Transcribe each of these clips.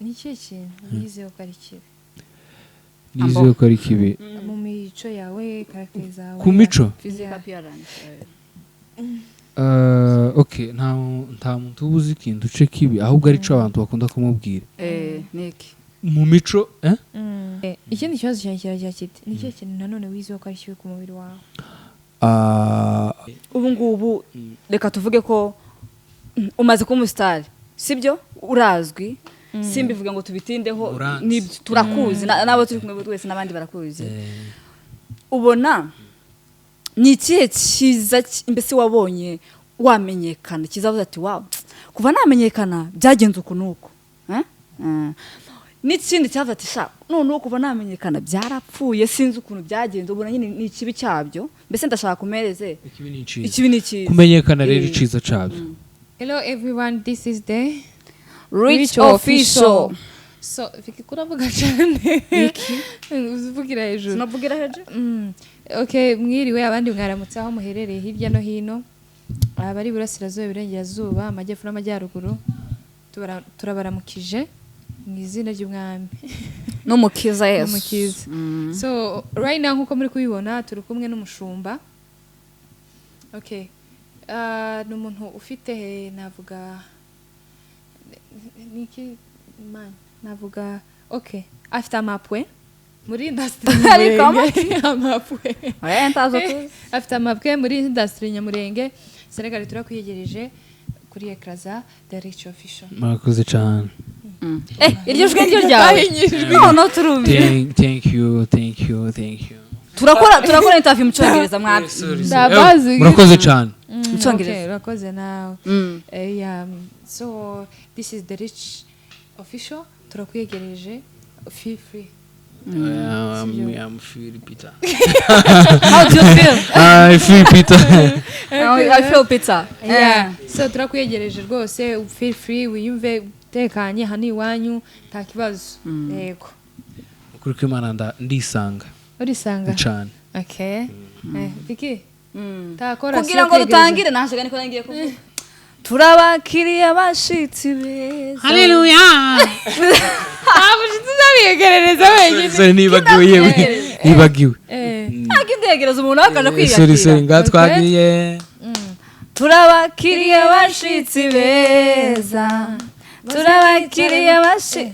ni cyo kintu wizeho ko ari kibi nizeho ko ari kibi mu mico yawe karakteri zawe ku mico okay nta muntu ubuze ikintu uce kibi ahubwo ari cyo abantu bakunda kumubwira niki mu mico ikindi kibazo cyane kiragira kiti ni cyo kintu nanone wizeho ko ari kibi ku mubiri wawe ubu ngubu reka tuvuge ko umaze kuba umusitari sibyo urazwi simbivuga ngo tubitindeho turakuzi nabo turi kumwe wese n'abandi barakuzi ubona ni ikihe cyiza mbese wabonye wamenyekana kizavuga ati wow kuva namenyekana byagenze uku nuko n'ikindi cyavuga ati sha none kuva namenyekana byarapfuye sinzi ukuntu byagenze ubona nyine ni ikibi cyabyo mbese ndashaka kumereze ikibi ni cyiza kumenyekana rero iciza cyabyo. Hello everyone, this is the Rich Official. So vikikuravuga cyane uzivugira hejuru sinavugira hejuru okay mwiriwe abandi mwaramutse aho muherereye hirya no hino abari burasirazuba birengerazuba amajyepfo n'amajyaruguru turabaramukije mu izina ry'umwami n'umukiza Yesu umukiza so right now nkuko muri kubibona turi kumwe n'umushumba okay ni umuntu ufite navuga niki man navuga okay afite amapwe muri industry amapwe afite amapwe muri industry Nyamurenge Senegal turakwiyegereje kuri ekraza the Rich Official. Murakoze cyane iryo jwi ryo ryawe no turumve thank you turakora interview mu cyongereza mwabyo murakoze cyane mu cyongereza urakoze nawe so this is the Rich Official turakwiyegereje feel free. I'm feel Peter. How do you feel? I feel Peter. I feel Peter. Yeah. So turakwiyegereje rwose feel free wiyumve tekanye hani iwanyu nta kibazo. Yego. Kuri Imana ndisanga. Urisanga cyane. Okay. Biki? Takora kugira ngo dutangire nashaka niko nangiye kuvuga. Turabakiriye bashitsi beza. Hallelujah. Abushitsi zabiyegerereza wenyine. Sorry nibagiwe. Akindegereza umuntu akaje kwiyakira. Sorry ngatwagiye. Turabakiriye bashitsi beza. Turabakiriye bashitsi.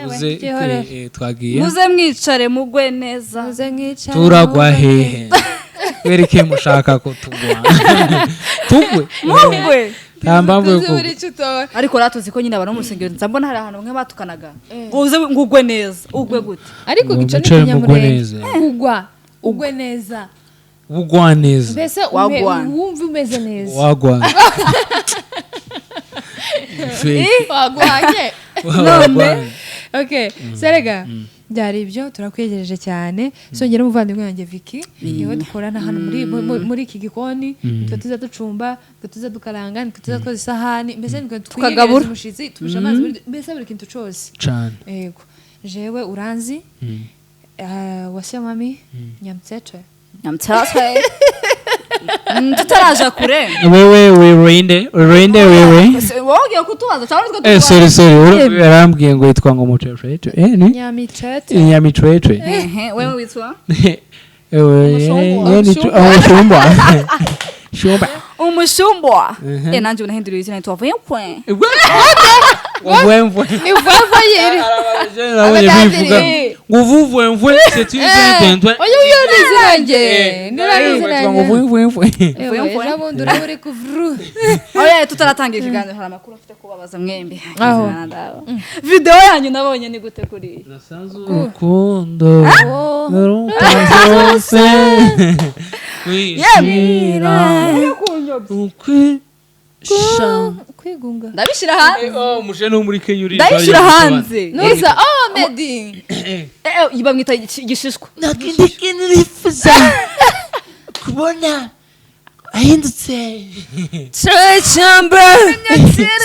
Uze twagiye. Muze mwicare mugwe neza. Muze mwicare. Turagwa hehe. Wereke mushaka ko tugwe mugwe tambamwe ko ariko ratuzi ko nyine abantu mu rusengero nzambona hari ahantu mwe batukanaga uze ngugwe neza ugwe gute ariko gico ni Kinyamurenge ugwe neza ugwa neza mbese wumva umeze neza wagwa wagwanye none okay serega byari ibyo turakwegereje cyane songera umuvandimwe wanjye Vicky niwe dukorana hano muri iki gikoni tuza ducumba tuza dukaranga tuza twoza isahani mbese tukagabura umushitsi tubisha amazi mbese buri kintu cyose cyane yego jewe uranzi wasiya mami nyamtete tutaraja kure wewe rende wogiye kutubaza cyangwa twe sorry yarambwiye ngo yitwa ngo mucecete ni nyamitwete wewe witwa umushumba nanjye unahinduriye izina yitwa Vemvwe yiri nguvuvwe c'est une zentwe oyo niziranje nabundura uri kuvru oya tutaratangira ikiganiro hari amakuru afite kubabaza mwembe video yanyu nabonye ni gute kuri nasanzwe urukundo rumpazose yemira kwigunga ndabishira hanze mushe no muri Kenya uri ndabishira hanze nuza Medi yiba mwita igishishwa nakindikinifuza kubona ahindutse chamber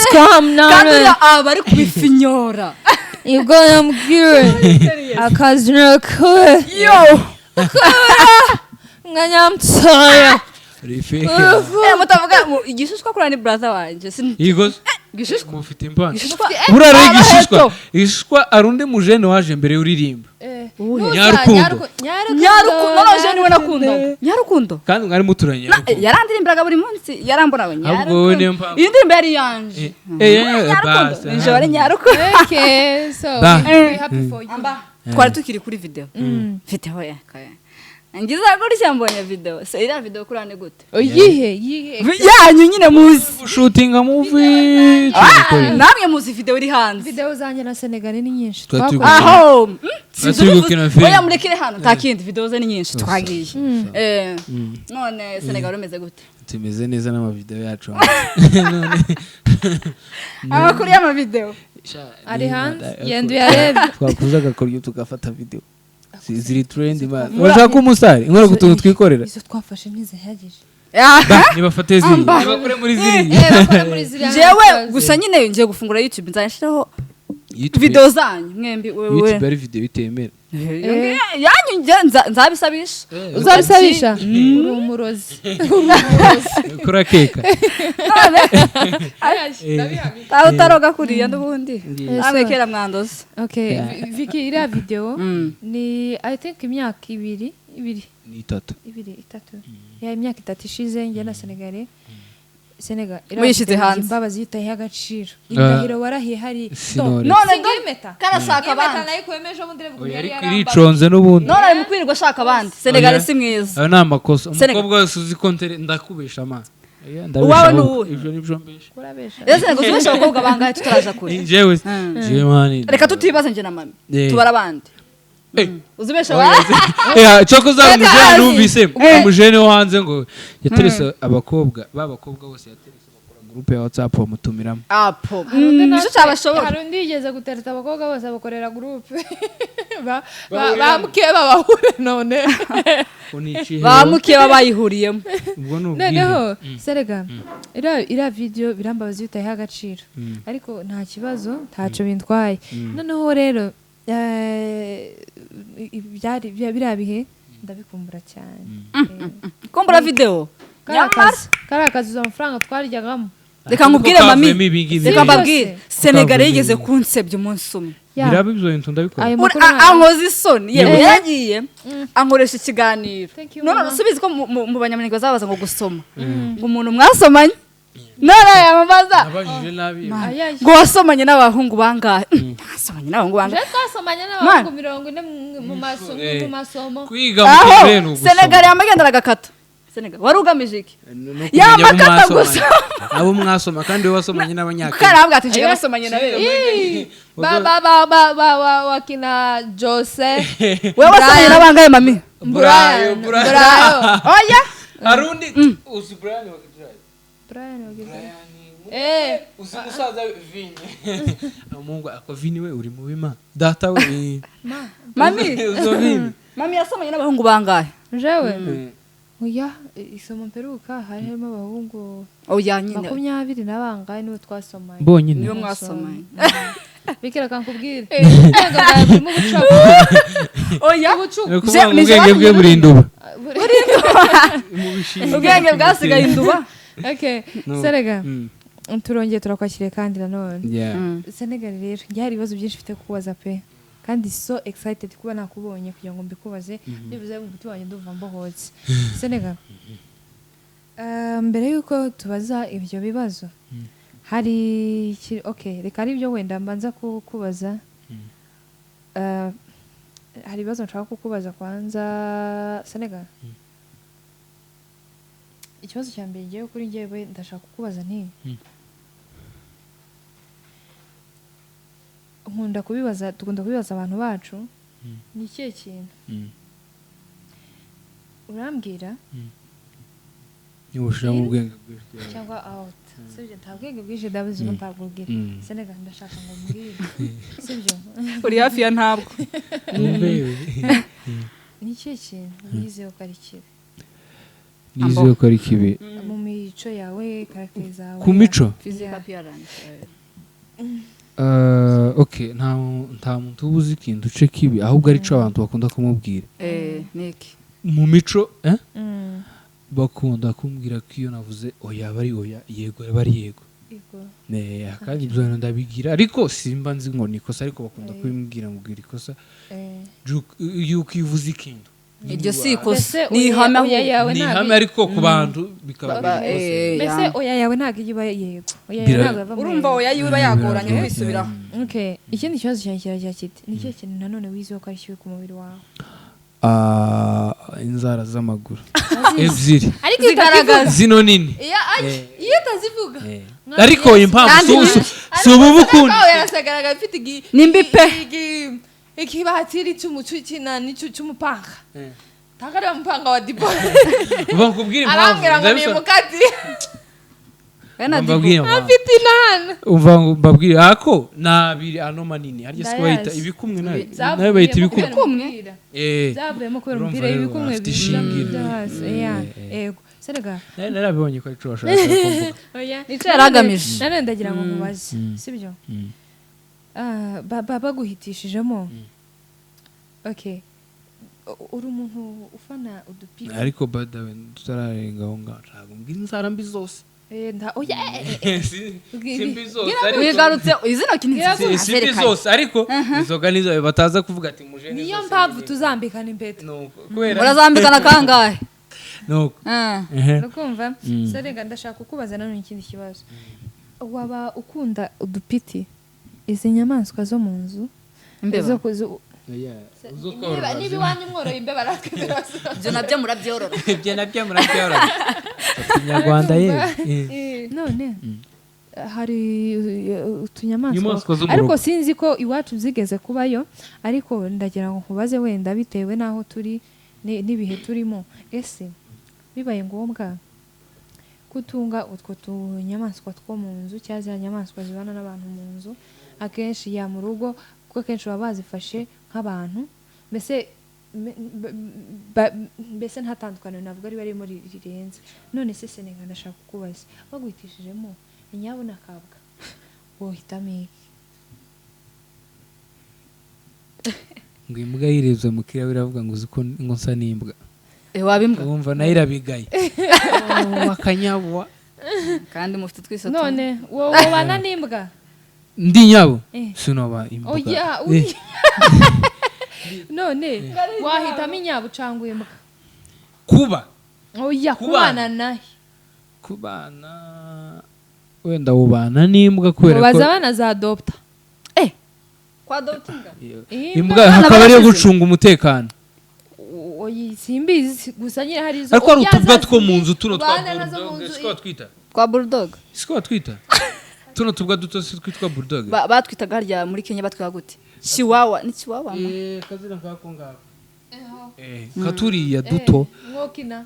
scam kandi abari kubifinyora ibwo yambwiwe akazina ko yo nganyamtsaya rifeke mutavuga igishishwa kuri ni brother wanje igos gishishwa mufite impano gishishwa burare igishishwa arundi mujene waje mbere uririmba Nyarukundo noneje niwe nakunda Nyarukundo kandi mwari muturanye yarandirimbiraga buri munsi yarambonaga ahubwo wowe niyo mpamvu iyi ndirimbo yari yanje basi nijoro ari Nyarukundo Okay, so we're happy for you. twari tukiri kuri video video yakaya ngize gutya mbonye video se iriya video kurane gute Yihe yanyu nyine muzi shooting a movie namwe muzi video iri hanze video zanjye na Senegal ni nyinshi aho gukina film oya murekere hano nta kindi video ze ni nyinshi twagiye none Senegal umeze gute tumeze neza n'amavideo yacu amakuru y'amavideo ari hanze yendo yarebe twakuza agakoryo tugafata video ziri trend ba urashaka umusare inkora gutuntu twikorera izo twafashe ntizihagije nibafate ziri nibakore muri ziri bakora muri ziri jewe gusa nyine ngiye gufungura YouTube nzashiraho video zanyu mwembi wewe YouTube ari video itemera yanyu nzabisabisha uzabisabisha uri umurozi kora keka utaroga kuriya n'ubundi namwe kera mwandoze okay Vicky iriya video ni I think imyaka ibiri ni itatu ya imyaka itatu ishize njye na Senegal muyishize hanze imbabazi yitaye agaciro indahiro warahiye hari none ngimeta karashaka abandi nayikwemeje ubundi iriconze n'ubundi none ari mukwirirwa ashaka abandi Senegal si mwiza ayo namakosa umukobwa wese uzi kontere ndakubesha amazi wawe nuwe ivyo nivyo mbesha kurabesha ese gusubesha abakobwa bangahe tutaraja kure jewe mani reka tutibaze nje na mami tubara abandi uzibesha wa choko za mujene numvise umujene wo hanze ngo yaterese abakobwa bose yaterese bakora groupe ya WhatsApp bamutumiramo apo nico cyabashobora harundi yigeze gutereta abakobwa bose bakorera groupe bamukiye babahure none bamukiye babayihuriyemo noneho Serega ira video birambabaza yitaye agaciro ariko nta kibazo ntaco bintwaye noneho rero birabihe ndabikumbura cyane kumbura video karakazi za amafaranga twarijyagamo reka nkubwire mami reka mbabwire Senegal yigeze kunsebya umunsi umwe birabibyo bintu ndabikora ankoze isoni yaragiye ankoresha ikiganiro none usubize ko mu banyamurenge bazabaza ngo gusoma ngo umuntu mwasomanye none yamabaza nabajije nabi ngo wasomanye n'abahungu bangahe wasomanye n'abahungu bangahe twasomanye n'abahungu 40 mu masomo kwiga mu kintu Senegal yamagendera gakata Senegal wari ugamije iki yamakata gusa abo mwasoma kandi we wasomanye n'abanyaka karambwa ati je wasomanye na bero wakina byose we wasomanye n'abangahe mami burayo oya arundi uzi Brian uzi musaza Vinye Mungu ako Vinye we uri mu bima data we mami yasomanye n'abahungu bangahe jewe oya isomo mperuka harimo abahungu oya nyine 20 nabangahe niwe twasomanye bonyine niwe mwasomanye bikira kankubwire mu bucapo oya ubwenge bwe burinduba ubwenge bwasigaye induba okay Serega turongeye turakwakiriye kandi nanone Senegal rero hari ibibazo byinshi mfite kubaza pe kandi so excited kuba nakubonye kugira ngo mbikubaze bivuze mu mutima wanjye ndumva mbohotse Senegal mbere yuko tubaza ibyo bibazo hari okay reka ari byo wenda mbanza kukubaza hari ibibazo nshaka kukubaza kwanza Senegal ikibazo cya mbere ngiye kuri njyewe ndashaka kukubaza nti tugunda kubibaza abantu bacu ni ikihe kintu urambwira nibushira mu bwenge bwinshi cyangwa out sibyo nta bwenge bwinshi ndabizi ntabwubwira Senegal ndashaka ngo mbwire sibyo uri hafi ya ntabwo ni ikihe kintu wizeho ko ari kibi nizeho ko ari kibi mu mico yawe karaktere zawe ku mico physical appearance okay nta muntu ubuzi ikintu uce kibi ahubwo ari cyo abantu bakunda kumubwira niki mu mico bakunda kumbwira ko iyo navuze oya bari oya yego bari yego kandi ibyo ndabigira ariko simba nzi ngo ni ikosa ariko bakunda kubimbwira ngo ubwira ikosa yuko ivuze ikintu iryo si ikosa ni ihame ariko ku bantu bikaba mbese oya yawe ntabwo iba yego oya ntabwo ava urumva oya yiba yagoranye kwisubiraho ikindi kibazo cyanjye kiragira kiti ni cyo kintu nanone wizeho ko ari kibi ku mubiri wawe inzara z'amaguru ebyiri ariko igaragaza zino nini iyo utazivuga ariko impamvu si ubu bukundi yarasagaragara mfite nimbi pe ikibatiri cy'umupanga takari umupanga wa Dibora bakubwira impamvu arambwira ngo ni mukati afite inana umva ngo mbabwire ako nabiri ano manini harya se bayita ibikumwe nayo bayita ibikumwe zavuyemo kubera umupira ibikumwe yego serega narabibonye ko arico bashaka kuvuga nicyo yaragamije none ndagira ngo mubaze sibyo baguhitishijemo okay uri umuntu ufana udupira ariko badawe tutararenga aho ngaho ntabwo mbwira inzara mbi zose wigarutse izina kintu simbi zose ariko izoga nizo bataza kuvuga ati muje niyo mpamvu tuzambikana impeta murazambikana kangahe nuko ukumva serega ndashaka kukubaza nanone ikindi kibazo waba ukunda udupiti izi nyamaswa zo mu nzu imbeba niba iwanyu mworoye imbeba rakabera ibyo nabyo murabyorora Kinyarwanda ye none hari utunyamaswa ariko sinzi ko iwacu zigeze kubayo ariko ndagira ngo nkubaze wenda bitewe n'aho turi n'ibihe turimo ese bibaye ngombwa kutunga utwo tunyamaswa two mu nzu cyangwa za nyamaswa zibana n'abantu mu nzu akenshi ya mu rugo kuko akenshi baba bazifashe nk'abantu mbese nta tandukaniro navuga riba ririmo rirenze none se Senega ndashaka kukubaza baguhitishijemo inyabuna kabwa wohitamo iki ngo imbwa yirebye mu kirahuri iravuga ngo uzi ko ngo nsa n'imbwa wabimbwa wumva nayo irabigaye akanyabwa kandi mufite twiso none wowe bana n'imbwa ndi nyabo sinoba imbwa none wahitamo inyabo cyangwa imbwa kuba oya kubana nayo kubana wenda ubana n'imbwa kubera ko baza abana za adopta kwa adoptinga imbwa hakaba ariyo gucunga umutekano simbizi gusa nyine hari izo ariko hari utubwa two mu nzu tuno twa bulldog siko twita kwa bulldog siko twita tuno tubwa duto twitwa bulldog batwitaga harya muri Kenya batwita gute chihuahua ni chihuahua kazira kako ngako katuriya duto mwokina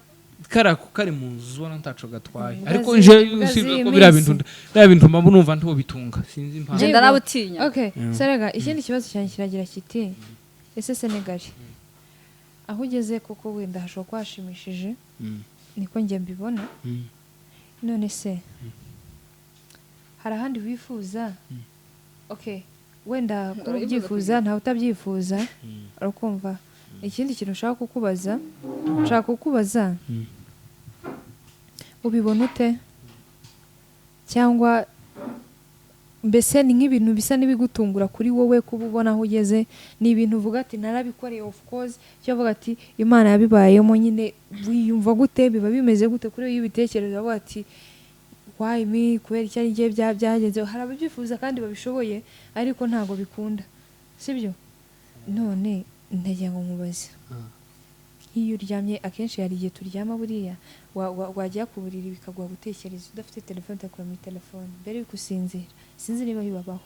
kari mu nzu ubona ntaco gatwaye ariko nje usibye ko biriya bintu mba numva nto bitunga sinzi impamvu ngenda nabutinya okay Serega ikindi kibazo cyane kiragira kiti ese Senegal aho ugeze koko wenda hashobora kwashimishije niko njye mbibona none se hari ahandi wifuza okay wenda kubyifuza nta utabyifuza urakumva ikindi kintu ushaka kukubaza ubibona ute cyangwa mbese ni nk'ibintu bisa n'ibigutungura kuri wowe kuba ubona aho ugeze ni ibintu uvuga ati narabikoreye of course cyo uvuga ati Imana yabibayemo nyine wiyumva gute biba bimeze gute kuri iyo ubitekereza uvuga ati why me kubera icyo ari gihe byagenze hari ababyifuza kandi babishoboye ariko ntago bikunda sibyo none ndagira ngo mubaze iyo uryamye akenshi hari igihe turyama buriya wajya ku buriri bikaguha gutekereza udafite telefone utakura muri telefone mbere yuko usinzira sinzi niba bibabaho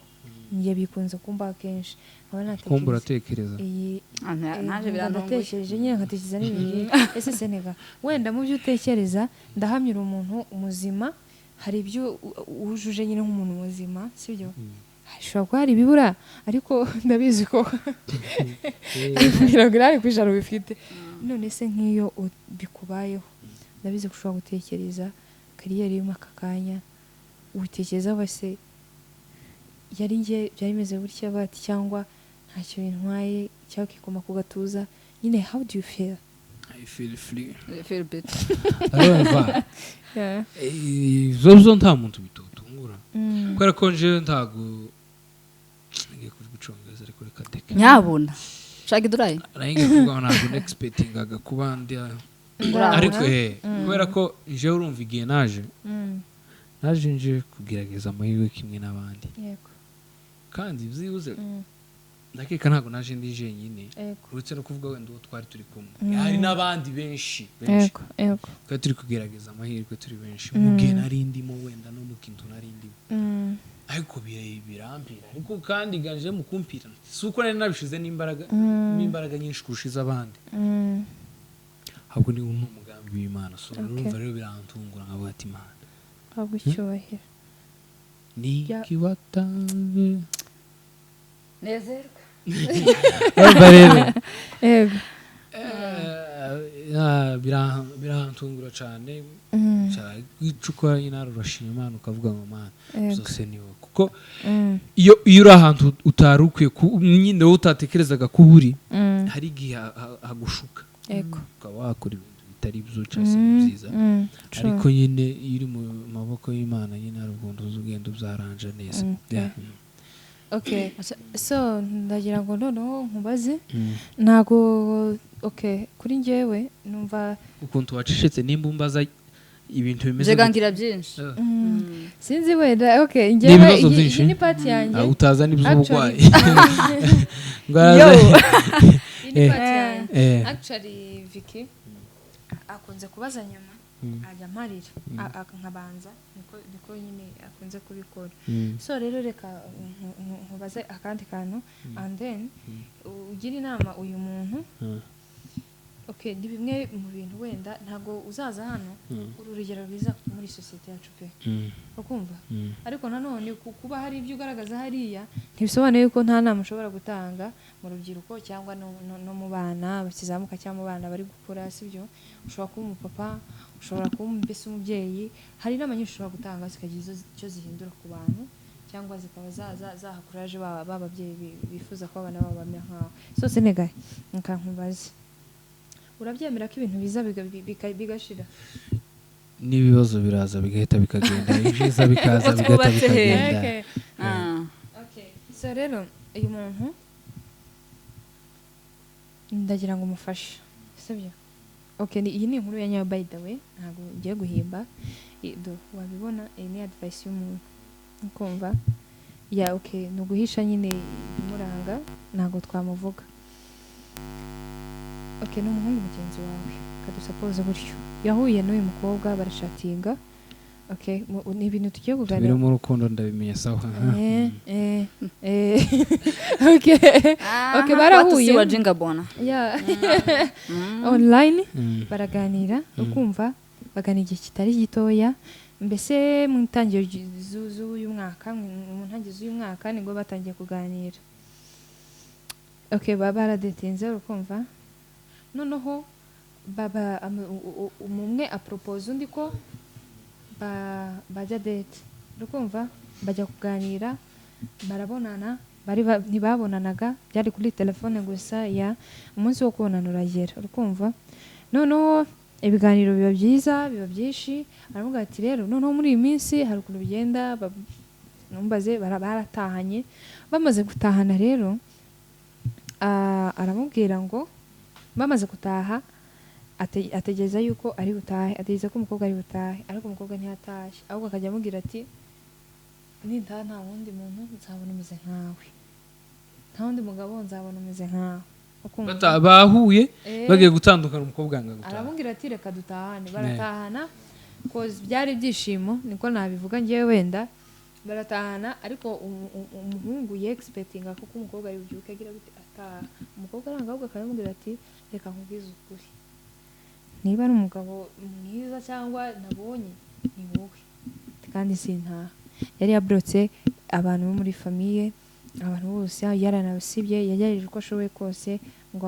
njye bikunze kumba akenshi kumba uratekereza ndatekereje nyine nkatekereza n'ibindi ese Senega wenda mu byo utekereza ndahamyira umuntu muzima hari ibyo wujuje nyine nk'umuntu muzima sibyo hashobora kuba hari ibibura ariko ndabizi ko 100% bifite none se nk'iyo bikubayeho ndabizi ko ushobora gutekereza kariyeri y'uma kakanya ubitekereza wese yari nge byari meze gutya bati cyangwa ntacyo bintwaye cyangwa kikoma ku gatuza nyine how do you feel? I feel free. I feel better. Arumva zo nta muntu bitoto bitangura kubera ko nje ntago ngiye kuvuga icongereza ariko reka deke nyabona shaka idurayi ngiye kuvuga ntabwo expectingaga kuba ndi ariko kubera ko nje urumva igihe naje nje kugerageza amahirwe kimwe n'abandi kandi byibuze ndakeka ntabwo naje ndi jenyine uretse no kuvuga wenda uwo twari turi kumwe hari n'abandi benshi twari turi kugerageza amahirwe turi benshi mu gihe nari ndimo wenda no mu kintu nari ndimo ariko birambira ariko kandi ganje mu kumpira si uko nari nabishize n'imbaraga nyinshi kurushiza abandi ahubwo ni umugambi w'Imana so urumva rero birantungura nkavuga ati Imana agucyubahira ni kiwatanze nezerwa birantungura cyane icukora nyine arurashima Imana ukavuga ngo Mana byose ni wowe kuko iyo uri ahantu utari ukwiye nyine wowe utatekerezaga ko uri hari igihe hagushuka ukaba wakora ibintu bitari byo cyangwa se byiza ariko nyine iyo uri mu maboko y'Imana nyine hari ukuntu ugenda ubyaranje neza okay so ndagira ngo noneho nkubaze ntago kuri njyewe numva ukuntu wacecetse nimba umbaza ibintu bimeze jegangira byinshi sinzi wenda njyewe iyi ni part yanjye utaza n'iby'ubugwayi iyi ni part yanjye actually Vicky akunze kubaza nyuma ajya amarira nkabanza niko nyine akunze kubikora so rero reka nkubaze akandi kantu and then ugira inama uyu muntu ni bimwe mu bintu wenda ntago uzaza hano uru rugero rwiza muri societe yacu pe ukumva ariko nanone kuba hari ibyo ugaragaza hariya ntibisobanuye yuko nta nama ushobora gutanga mu rubyiruko cyangwa no mu bana bakizamuka cyangwa mu bana bari gukura sibyo ushobora kuba umupapa ushobora kuba mbese umubyeyi hari inama nyinshi ushobora gutanga zikagira icyo zihindura ku bantu cyangwa zikaba zahakuraje bababyeyi bifuza ko abana babo bamera nkawe sose negaye nkankubaze urabyemera ko ibintu biza bigashira n'ibibazo biraza bigahita bikagenda ibyiza bikaza bigahita bikagenda so rero uyu muntu ndagira ngo umufashe sibyo iyi ni inkuru ya nyayo by the way ntabwo ugiye guhimba wabibona iyi ni advice y'umuntu ukumva ni uguhisha nyine imuranga ntabwo twamuvuga ni umuhungu mugenzi wawe kadusapoze gutyo yahuye n'uyu mukobwa barashatinga ni ibintu tugiye kuganira biri mu rukundo ndabimenya sawa barahuye wa jinga bona online baraganira ukumva bagana igihe kitari gitoya mbese mu ntangiriro z'uyu mwaka mu ntangiriro z'uyu mwaka nibwo batangiye kuganira baradetinze ukumva noneho baba umwe apropose undi ko bajya date ukumva bajya kuganira barabonana ntibabonanaga byari kuri telefone gusa umunsi wo kubonana uragera ukumva noneho ibiganiro biba byiza biba byinshi aravuga ati rero noneho muri iyi minsi hari ukuntu bigenda numbaze baratahanye bamaze gutahana rero aramubwira ngo bamaze gutaha ategereza yuko ari butahe ategereza ko umukobwa ari butahe ariko umukobwa ntiyatashye ahubwo akajya amubwira ati nintaha nta wundi muntu nzabona umeze nkawe nta wundi mugabo nzabona umeze nkawe bahuye bagiye gutandukana umukobwa anga gutaha aramubwira ati reka dutahane baratahana cause byari ibyishimo niko nabivuga ngewe wenda baratahana ariko umuhungu expectinga ko umukobwa ari bubyuke agira gute ataha umukobwa aranga ahubwo akamubwira ati reka nkubwize ukuri niba ari umugabo mwiza cyangwa nabonye ni wowe kandi sintaha yari yabrotse abantu bo muri famiye abantu bose yaranabasibye yagerageje uko ashoboye kose ngo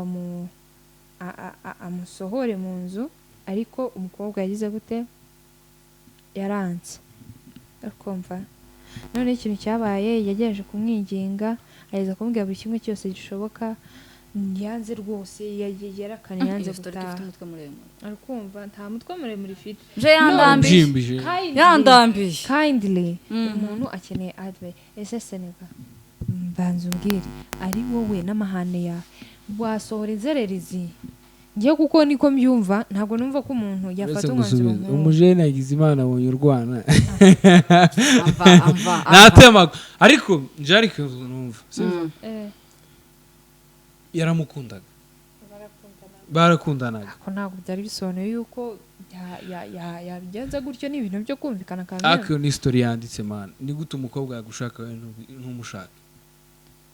amusohore mu nzu ariko umukobwa yagize gute yaranze ukumva none ikintu cyabaye yagerageje kumwinginga ageza kumubwira buri kimwe cyose gishoboka yanze rwose yarakanye yanze gutaha umutwe muremure arikumva nta mutwe muremure ifite je yandambiye yandambiye kindly umuntu akeneye advice ese Senegal mbanza umbwire ari wowe n'amahane yawe wasohora inzererezi ngiye kuko niko mbyumva ntabwo numva ko umuntu yafata umwanzuro umujene yagize imana abonye urwana amva natemaga ariko nje ariko numva yaramukundaga barakundanaga ko ntabwo byari bisobanuye yuko yabigenza gutyo ni ibintu byo kumvikana kandi ako ni story yanditse man ni gute umukobwa yagushaka we ntumushaka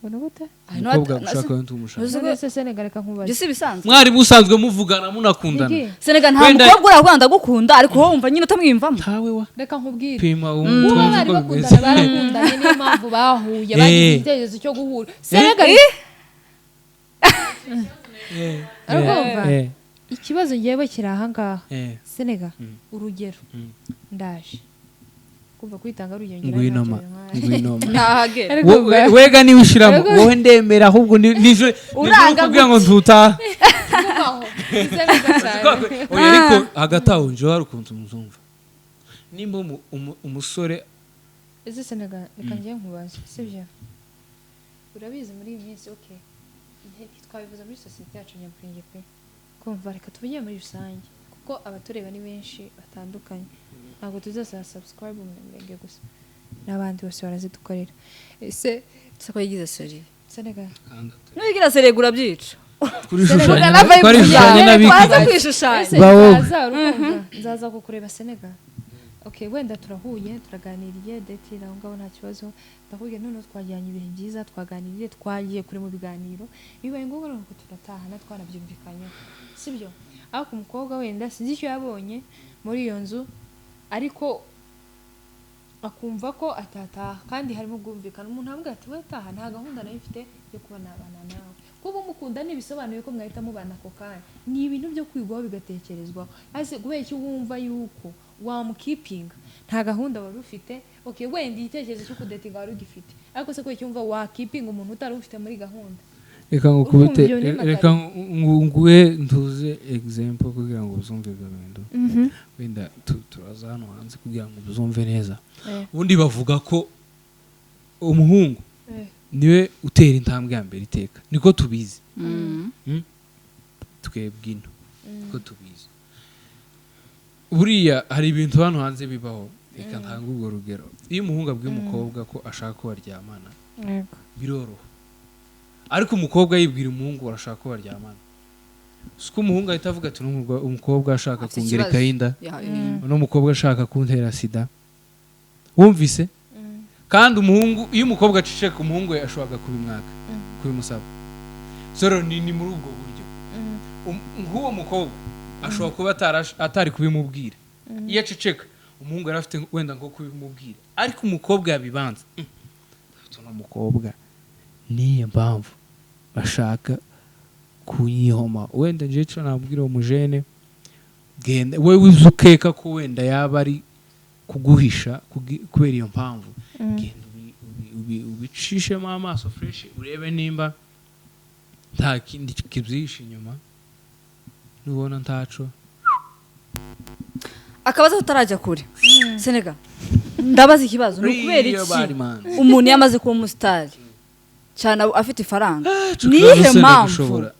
ubona gute umukobwa yagushaka we ntumushaka ese Senegal reka nkubaze byose bisanzwe mwari musanzwe muvugana munakundana Senegal nta mukobwa uragwanda gukunda ariko wowe umva nyine utamwimvamo ntawe wa reka nkubwire pima umutwe ko bimeze barakundanye niyo mpamvu bahuye bagize igitekerezo cyo guhura Senegal arumva ikibazo ngiyewe kiri aha ngaha Senegal urugero ndaje kumva kwitanga rugengera ngwinoma ntahagera wega niba ushiramo wowe ndemera ahubwo nijo kugira ngo ntuta oya ariko hagati aho nje hari ukuntu muzumva nimba umusore ese Senegal reka ngiye nkubaza sibyo urabizi muri iyi minsi okay twabivuza muri sosiyete yacu nyabwenge pe kumva reka tuvuge muri rusange kuko abatureba ni benshi batandukanye ntabwo tuzasaba subscribe umurenge gusa n'abandi bose barazidukorera ese sako yigize seri Senegal nuyigira seri gura byica twarishushanya twaza kwishushanya nzaza kukureba Senegal okay wenda turahuye turaganiriye date aho ngaho nta kibazo ndakubwiye none twajyanye ibihe byiza twaganiriye twagiye kure mu biganiro bibaye ngombwa nuko turatahana twanabyumvikanye sibyo aho ku mukobwa wenda sinzi icyo yabonye muri iyo nzu ariko akumva ko atataha kandi harimo ubwumvikana umuntu avuga ati we taha nta gahunda nayo ifite yo kuba nabana nawe kuba mukunda ntibisobanuye ko mwahita mubana ako kanya ni ibintu byo kwigwaho bigatekerezwaho ase kubera icyo wumva yuko wamukipinga nta gahunda wari ufite okay wenda igitekerezo cyo kudatinga wari ugifite ariko se ko cyumva wakipinga umuntu utari ufite muri gahunda reka ngukubite reka nguhe ntuze example kugira ngo uzumve ibintu wenda turaza hano hanze kugira ngo uzumve neza ubundi bavuga ko umuhungu niwe utera intambwe ya mbere iteka niko tubizi twebwino niko tubizi buriya hari ibintu hano hanze bibaho reka ntanga urwo rugero iyo umuhungu abwiye umukobwa ko ashaka ko baryamana biroroha ariko umukobwa yibwira umuhungu arashaka ko baryamana siko umuhungu ahita avuga ati umukobwa ashaka kungereka inda n'umukobwa ashaka kuntera sida wumvise kandi umuhungu iyo umukobwa aceceka umuhungu ashobora kubimwaka kubimusaba soro ni muri ubwo buryo nk'uwo mukobwa ashobora kuba atari kubimubwira iyo aceceka umuhungu yari afite wenda nko kubimubwira ariko umukobwa yabibanza umukobwa niyo mpamvu bashaka kunyihoma wenda nje cyo nabwira umujene genda wewe uzukeka ko wenda yaba ari kuguhisha kubera iyo mpamvu genda ubicishemo amaso fresh urebe nimba nta kindi kibyihishe inyuma nubona ntaco akabazo tutarajya kure Senegal ndabaza ikibazo no kubera iki umuntu yamaze kuba umusitari cyane afite ifaranga nihe mpamvu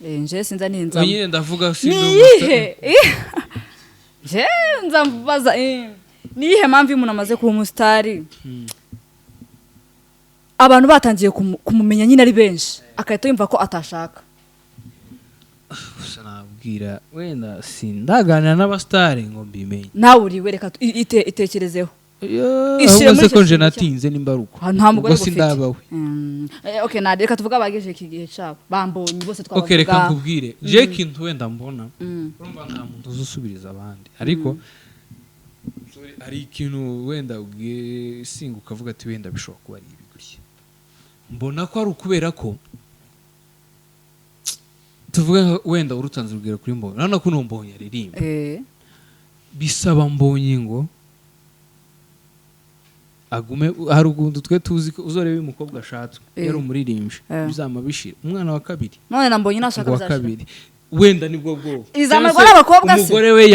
nje sinza ninza nyine ndavuga nihe je nzambaza nihe mpamvu umuntu amaze kuba umusitari abantu batangiye kumumenya nyine ari benshi akahita yumva ko atashaka nabwira wenda sindaganira n'abastari ngo mbimenye nawe uriwe reka itekerezeho ishire muri ko je natinze nimbaruko nta mugore gufite sindabawe okay na reka tuvuga bageje iki gihe cyabo bambonye bose twabavuga okay reka nkubwire je kintu wenda mbona urumva nta muntu uzusubiriza abandi ariko ari ikintu wenda ugisinga ukavuga ati wenda bishobora kuba ari ibigurye mbona ko ari ukubera ko tuvuga wenda urutanze rugera kuri mbonye nana ko mbonye aririmba bisaba mbonye ngo agume hari ukuntu twe tuzi ko uzoreba umukobwa ashatswe yari umuririmbyi bizama bishira umwana wa kabiri none nambonye nashaka wa kabiri wenda nibwo bwo izamarwa n'abakobwa se umugore we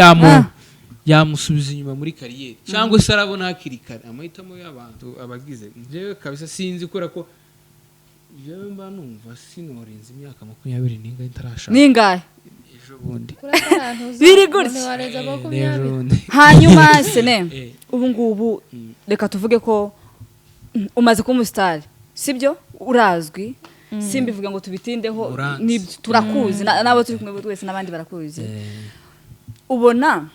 yamusubiza inyuma muri kariyeri cyangwa se arabona hakiri kare amahitamo y'abantu abagize njyewe kabisa sinzi kubera ko jewe mba numva sinorenza imyaka 20 ninga itarashaka ningahe ejo bundi biri gutya hanyuma sene ubu ngubu reka tuvuge ko umaze kuba umusitari sibyo urazwi simbivuga ngo tubitindeho turakuzi nabo turi kumwe twese n'abandi barakuzi ubona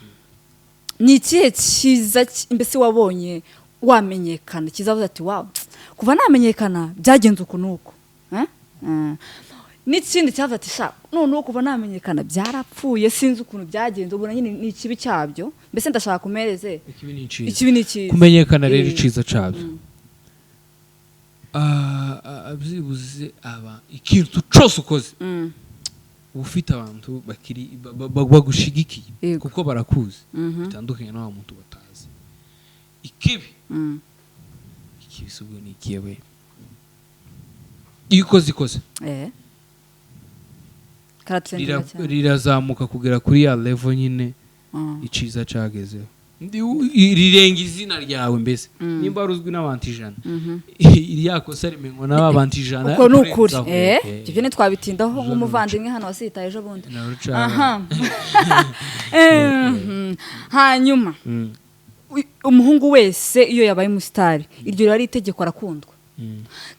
ni ikihe cyiza mbese wabonye wamenyekana kizavuze ati wow kuva namenyekana byagenze uku nuko n'ikindi cyavuze ati sha none kuva namenyekana byarapfuye sinzi ukuntu byagenze ubona nyine ni ikibi cyabyo mbese ndashaka kumereze ikibi ni cyiza kumenyekana rero iciza cyabyo abyibuze aba ikintu cyose ukoze ufite abantu bakiri bagushigikiye kuko barakuzi bitandukanye n'abantu muntu batazi ikibi ubwo ni ikiwe iyo ukoze rirazamuka kugera kuri ya level nyine iciza cagezeho rirenga izina ryawe mbese nimba ruzwi n'abantu 100 iriyakosa rimenywa n'abantu 100 uko nukuri ibyo ne twabitindaho nk'umuvandimwe hano wasitaye ejo bundi hanyuma umuhungu wese iyo yabaye umusitari iryo rari itegeko arakundwa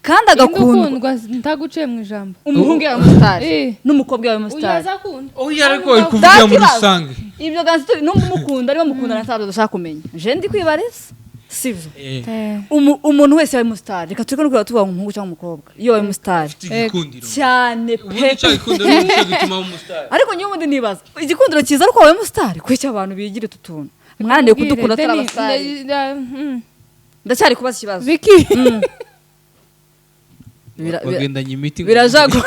kandi agakundwa ntaguciye mu ijambo umuhungu yabaye umusitari n'umukobwa yabaye umusitari oya ariko kuvuga muri rusange ibyo ganze n'umukunda ariwe mukundana ntabwo dushaka kumenya je ndi kwibareza sivyo umuntu wese yabaye umusitari reka tureke no tuvuga umuhungu cyangwa umukobwa iyo yabaye umusitari cyane pe ariko nyuma ndi nibaza igikundiro cyiza ariko wabaye umusitari kuki abantu bigira tutuntu mwana kudukunda tarabasari ndacyari kubaza ikibazo Vicky bagendanye imiti birajago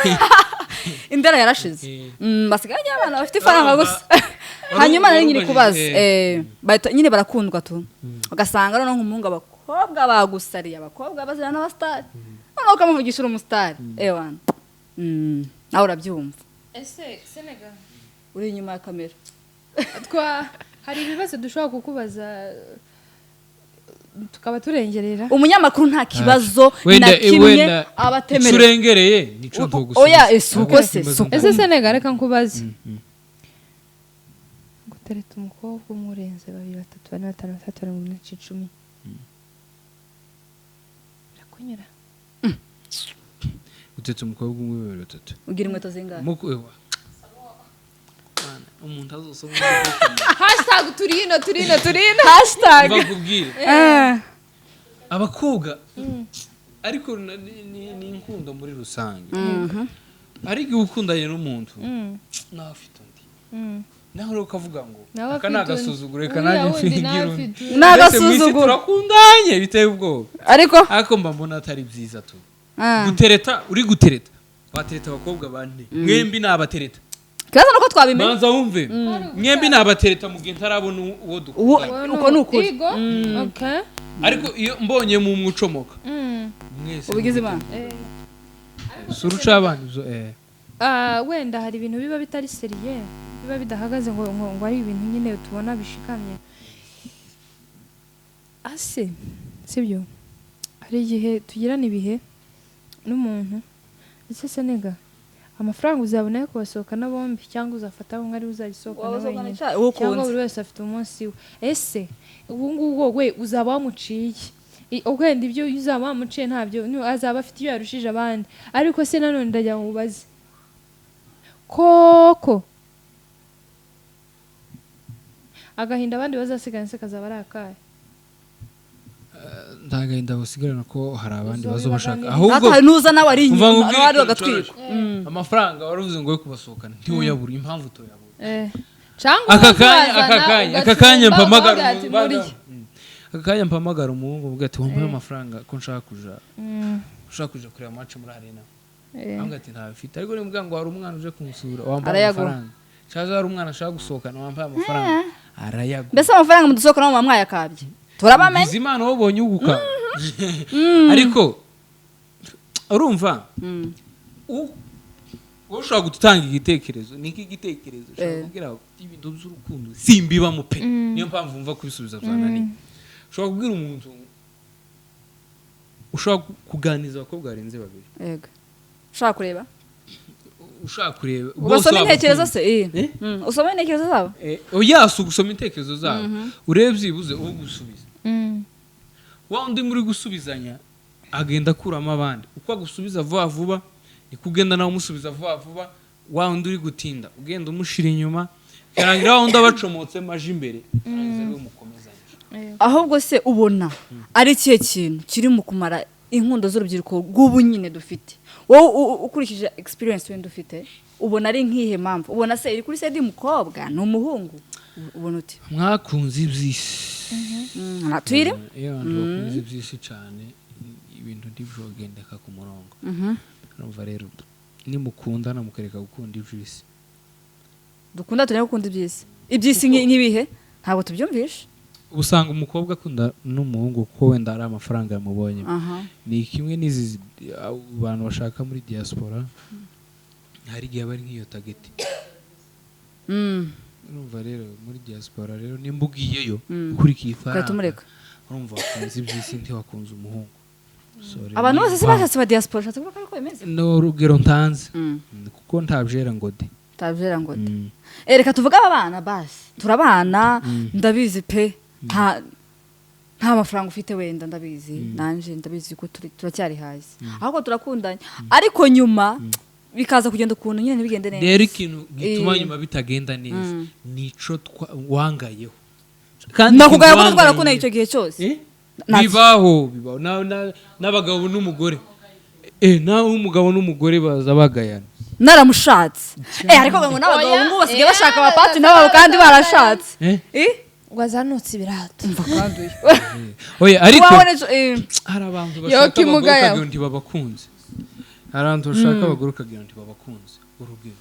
indera yarashize basigaye abana bafite ifaranga gusa hanyuma nari nyine kubaza nyine barakundwa tu ugasanga no nk'umuhungu abakobwa bagusariye abakobwa bazira n'abastari none ukamuvugisha umusitari ewana nawe urabyumva ese Senegal uri inyuma ya kamera hari ibibazo dushobora kukubaza tukaba turengerera umunyamakuru nta kibazo na kimwe abatemera turengereye nico ntugusubiza oya esuko se ese Senegal reka nkubaze gutereta umukobwa umurenze 2 3 4 5 6 7 8 10 rakunyura gutereta umukobwa umwe 2 3 ugira inkweto zingahe umuntu azosoma #turino bakubwire abakobwa ariko ni inkundo muri rusange ariko ukundanye n'umuntu nafite undi naho ukavuga ngo aka nagasuzugure kananje mfingira undi nagasuzugure turakundanye biteye ubwoba ariko mbona atari byiza tu gutereta uri gutereta batereta abakobwa bane mwembi nabatereta kaza nuko twabimenye manza wumve mwembi nabatereta mugihe ntarabona uwo dukunda uko nukuri okay ariko iyo mbonye mu mucomoka mwese ubigize imana suruca abantu zo wenda hari ibintu biba bitari seriye biba bidahagaze ngo ari ibintu nyine tubona bishikamye ase sibyo hari igihe tugirana ibihe n'umuntu ese Senegal amafaranga uzabona yo kubasohokana bombi cyangwa uzafata ngo ari uzagisohokana wenyine cyangwa buri wese afite umunsi we ese ubu ngubu we uzaba wamuciye wenda ibyo uzaba wamuciye ntabyo azaba afite iyo yarushije abandi ariko se nanone ndajya mubaze koko agahinda abandi bazasigana se kazaba ari akahe ndagahinda gusigarana ko hari abandi bazobashaka ahubwo nuza nawe ari inyuma ari agatwiko amafaranga waruvuze ngo yo kubasohokana ntiwo yabura impamvu to yabura cyangwa akakanya mpamagara umuhungu uvuga ati wambaye amafaranga ko nshaka kuja kureba match muri arena ambwa ati ntabifite ariko ni mbwa ngo hari umwana uje kumusura wambaye amafaranga cyaje hari umwana ashaka gusohokana wambaye amafaranga arayagwa mbese amafaranga mudusohokana mu mwaya kabye turabamenye Imana wabonye uguka ariko urumva ushobora gutanga igitekerezo niki gitekerezo ushobora kubwira ibintu by'urukundo simbibamo pe niyo mpamvu mva kubisubiza byananiye ushobora kubwira umuntu ushobora kuganiza abakobwa barenze babiri yego ushaka kureba bose usoma intekerezo se usoma intekerezo zabo oya gusoma intekerezo zabo urebe byibuze uwo gusubiza wa undi muri gusubizanya agenda akuramo abandi uko agusubiza vuba vuba niko ugenda nawe umusubiza vuba vuba wa undi uri gutinda ugenda umushira inyuma karangira wa undi abacomotse maje imbere ahubwo se ubona ari kihe kintu kiri mu kumara inkundo z'urubyiruko rw'ubu nyine dufite wowe ukurikije experience wenda ufite ubona ari nk'ihe mpamvu ubona se iri kuri sedi mukobwa ni umuhungu ubona uti mwakunze iby'isi natwire iyo abantu bakunze iby'isi cyane ibintu ndibyogendeka ku murongo urumva rero nimukundana mukareka gukunda iby'isi dukunda turebe gukunda iby'isi nk'ibihe ntabwo tubyumvisha usanga umukobwa akunda n'umuhungu kuko wenda ari amafaranga yamubonye ni kimwe n'izi abantu bashaka muri diaspora hari igihe bari nk'iyo tageti urumva rero muri diaspora rero nimba ugiyeyo ukurikiye ifaranga urumva wakunze iby'isi ntiwakunze umuhungu abantu bose se bashatse ba diaspora ushatse kuvuga ko bimeze ni urugero ntanze kuko ntabyera ngo de reka tuvuge aba bana basi turabana ndabizi pe nta mafaranga ufite wenda ndabizi nanje ndabizi ko turacyari hasi ahubwo turakundanye ariko nyuma bikaza kugenda ukuntu nyine ntibigende neza rero ikintu gituma nyuma bitagenda neza nico wangayeho kandi nakugaya ko twarakundanye icyo gihe cyose bibaho n'abagabo n'umugore nawe umugabo n'umugore baza bagayana naramushatse ariko ngo n'abagabo ngo basigaye bashaka abapati nabo kandi barashatse wazanutse ibirato mva kwanduye oya ariko hari abantu bashaka abagore kandi babakunze hari abantu bashaka abagore kandi babakunze urugero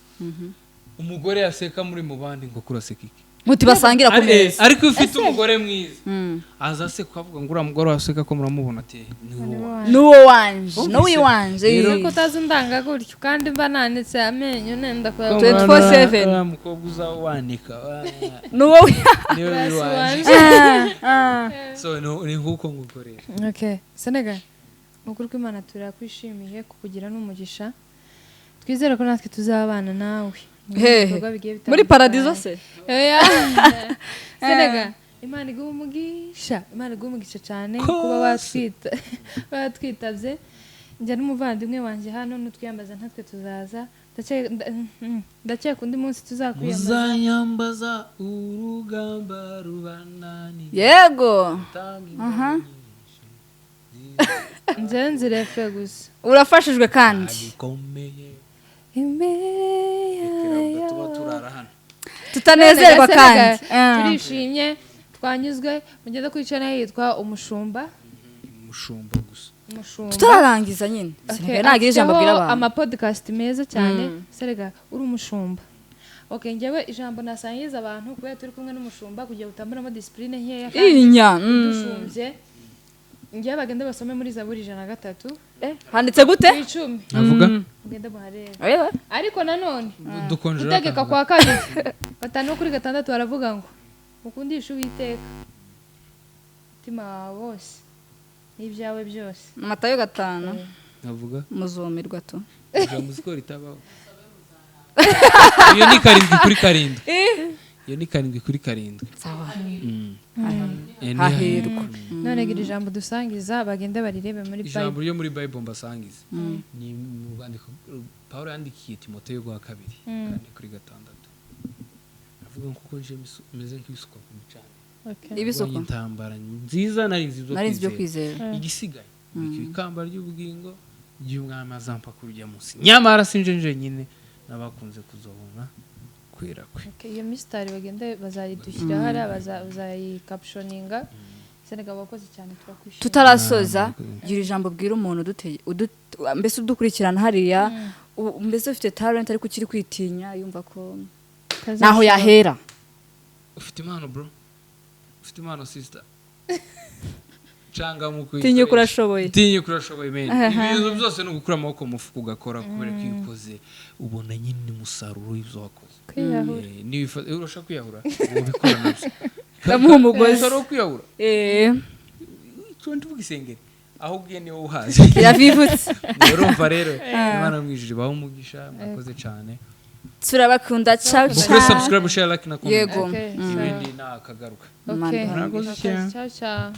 umugore yaseka muri mu bandi ngo kuraseka iki muti basangira ku meza ariko ufite umugore mwiza aza se kuvuga ngo uriya mugore waseka ko muramubona ati nuwo wanje nuko utazi ndanga gutyo kandi mba nanitse amenyo nenda ko 24/7 umukobwa uzawanika nuwo so ni nkuko ngukorera okay senega ukuri ko Imana turakwishimiye kukugira n'umugisha twizere ko natwe tuzabana nawe muri paradizo se senega Imana iguha umugisha cyane kuba watwitabye njya n'umuvandimwe wanjye hano n'utwiyambaza ntatwe tuzaza ndakeka undi munsi tuzakwiyambaza muzanyambaza urugamba rubanani yego nzirefe gusa urafashijwe kandi tutanezerwa kandi turishimye twanyuzwe mugeze ku channel yitwa umushumba gusa tutarangiza nyine nagira ijambo bwira abantu ama podcast meza cyane serega uri umushumba okay njyewe ijambo nasangiza abantu kubera turi kumwe n'umushumba kugira utamburamo discipline nkeya dushumbye njye bagende basome muri Zaburi 103 handitse gute 10 avuga ugende muharebe ariko nanone dukonjera utegeka kwa kabiri batano kuri gatandatu baravuga ngo ukundisha Uwiteka mutima wose n'ibyawe byose Matayo 5 avuga muzumirwa to ijambo ziko ritabaho iyo ni 7 kuri 7 iyo ni 7 kuri 7 sawa hahirwa none gira ijambo dusangiza bagende barirebe muri Bible ijambo ryo muri Bible mbasangiza ni mu rwandiko Paulo yandikiye Timoteyo gwa 2 kandi kuri 6 avuga ko nje meze nk'ibisuko ku mucanga ibisuko intambara nziza nari byo kwizera igisigaye ikamba ry'ubugingo y'umwami azampa kurujya munsi nyamara sinje nyine nabakunze kuzobona kwera kwe iyo mistari bagende bazayidushyira hara bazayicaptioninga senega bakoze cyane turakwishimira tutarasoza gira ijambo bwira umuntu mbese udukurikirana hariya mbese ufite talent ariko ukiri kwitinya yumva ko naho yahera ufite impano bro ufite impano sister canga mu tinyuka urashoboye men ibintu byose no gukura amaboko mu mufuka ugakora kubera ko ikoze ubona nyine umusaruro w'ibyo wakoze ni urashaka kwiyahura ubikora nabyo kamuha umugozi uri kwiyahura cyo ndivuga isengeri aho ugiye niwe uhazi iravivutse urumva rero Imana mwijije baho umugisha mwakoze cyane turabakunda ciao ciao subscribe share like na comment yego ibindi nakagaruka okay murakoze cyane ciao ciao